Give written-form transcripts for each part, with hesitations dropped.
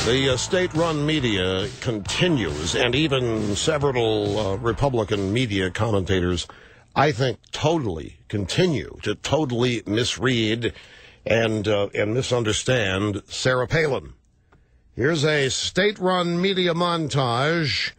The state-run media continues, and even several Republican media commentators, I think, continue to totally misread and misunderstand Sarah Palin. Here's a state-run media montage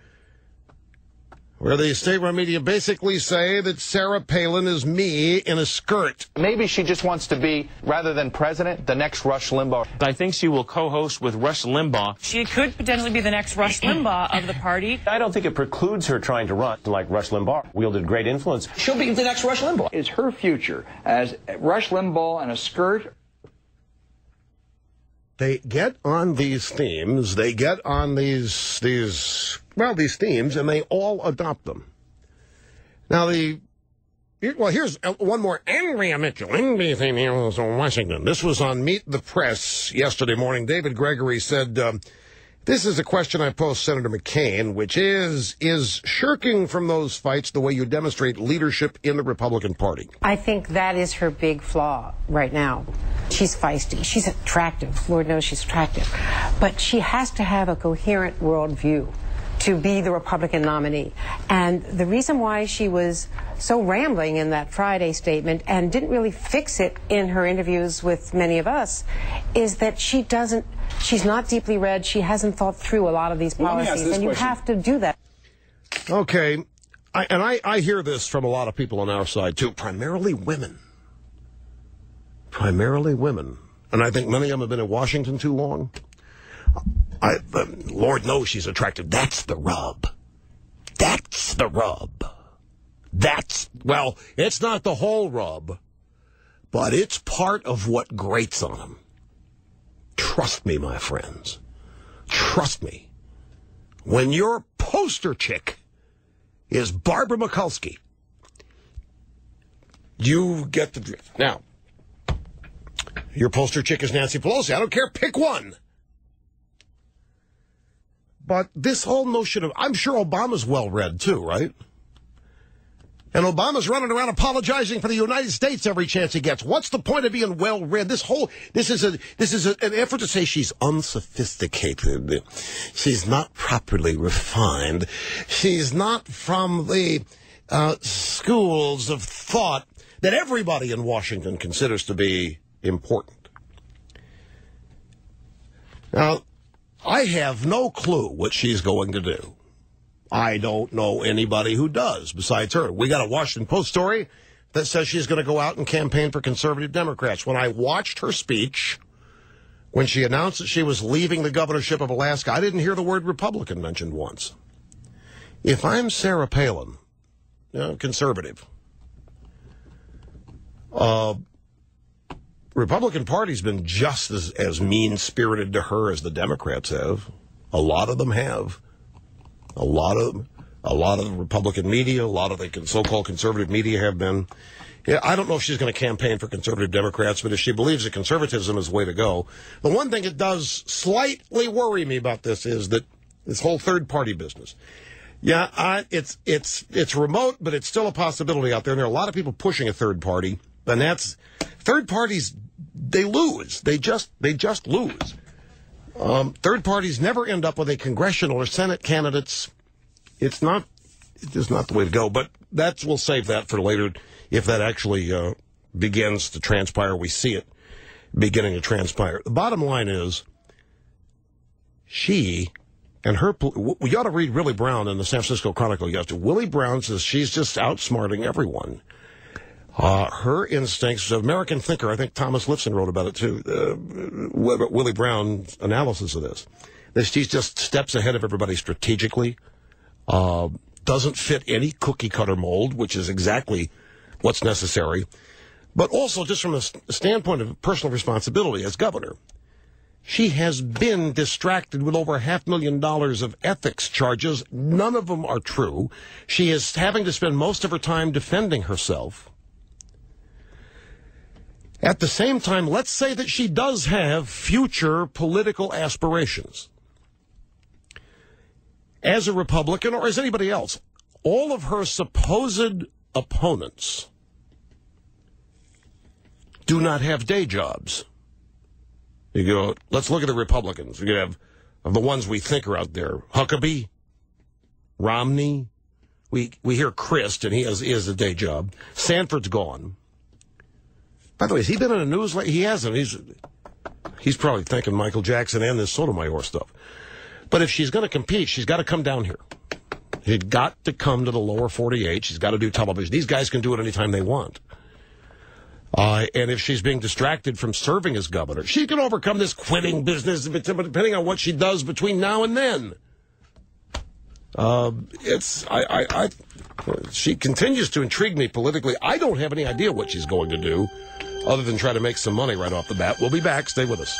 where the state-run media basically say that Sarah Palin is me in a skirt. Maybe she just wants to be, rather than president, the next Rush Limbaugh. I think she will co-host with Rush Limbaugh. She could potentially be the next Rush Limbaugh of the party. I don't think it precludes her trying to run like Rush Limbaugh. Wielded great influence. She'll be the next Rush Limbaugh. Is her future as Rush Limbaugh in a skirt? They get on these themes, these themes, and they all adopt them. Now, here's one more Andrea Mitchell, NBC News in Washington. This was on Meet the Press yesterday morning. David Gregory said, this is a question I posed Senator McCain, which is shirking from those fights the way you demonstrate leadership in the Republican Party? I think that is her big flaw right now. She's feisty. She's attractive. Lord knows she's attractive. But she has to have a coherent worldview to be the Republican nominee. And the reason why she was so rambling in that Friday statement and didn't really fix it in her interviews with many of us is that she's not deeply read. She hasn't thought through a lot of these policies. And you have to do that. Okay. I hear this from a lot of people on our side, too. Primarily women. Primarily women. And I think many of them have been in Washington too long. Lord knows she's attractive. That's the rub. That's the rub. Well, it's not the whole rub, but it's part of what grates on them. Trust me, my friends. Trust me. When your poster chick is Barbara Mikulski, you get the drift. Now, your poster chick is Nancy Pelosi. I don't care. Pick one. But this whole notion of, I'm sure Obama's well-read, too, right? And Obama's running around apologizing for the United States every chance he gets. What's the point of being well-read? This is an effort to say she's unsophisticated. She's not properly refined. She's not from the schools of thought that everybody in Washington considers to be important. Now, I have no clue what she's going to do. I don't know anybody who does besides her. We got a Washington Post story that says she's going to go out and campaign for conservative Democrats. When I watched her speech, when she announced that she was leaving the governorship of Alaska, I didn't hear the word Republican mentioned once. If I'm Sarah Palin, conservative, Republican Party's been just as mean-spirited to her as the Democrats have. A lot of them have. A lot of the Republican media, a lot of the so-called conservative media have been. Yeah, I don't know if she's going to campaign for conservative Democrats, but if she believes that conservatism is the way to go. The one thing that does slightly worry me about this is that this whole third-party business. Yeah, it's remote, but it's still a possibility out there. And there are a lot of people pushing a third party, and that's third parties. They lose. They just lose. Third parties never end up with a congressional or Senate candidates. It's just not the way to go. But we'll save that for later. If that actually begins to transpire, we see it beginning to transpire. The bottom line is, she and her. We ought to read Willie Brown in the San Francisco Chronicle yesterday. Willie Brown says she's just outsmarting everyone. Her instincts, an American thinker, I think Thomas Lifson wrote about it too, Willie Brown's analysis of this, that she just steps ahead of everybody strategically, doesn't fit any cookie-cutter mold, which is exactly what's necessary, but also just from a standpoint of personal responsibility as governor. She has been distracted with over $500,000 of ethics charges. None of them are true. She is having to spend most of her time defending herself. At the same time, let's say that she does have future political aspirations. As a Republican or as anybody else, all of her supposed opponents do not have day jobs. You go, let's look at the Republicans. You have of the ones we think are out there. Huckabee, Romney. We hear Christ, and he has a day job. Sanford's gone. By the way, has he been in the news lately? He hasn't. He's probably thinking Michael Jackson and this Sotomayor stuff. But if she's going to compete, she's got to come down here. She's got to come to the lower 48. She's got to do television. These guys can do it anytime they want. And if she's being distracted from serving as governor, she can overcome this quitting business, depending on what she does between now and then. She continues to intrigue me politically. I don't have any idea what she's going to do, other than try to make some money right off the bat. We'll be back. Stay with us.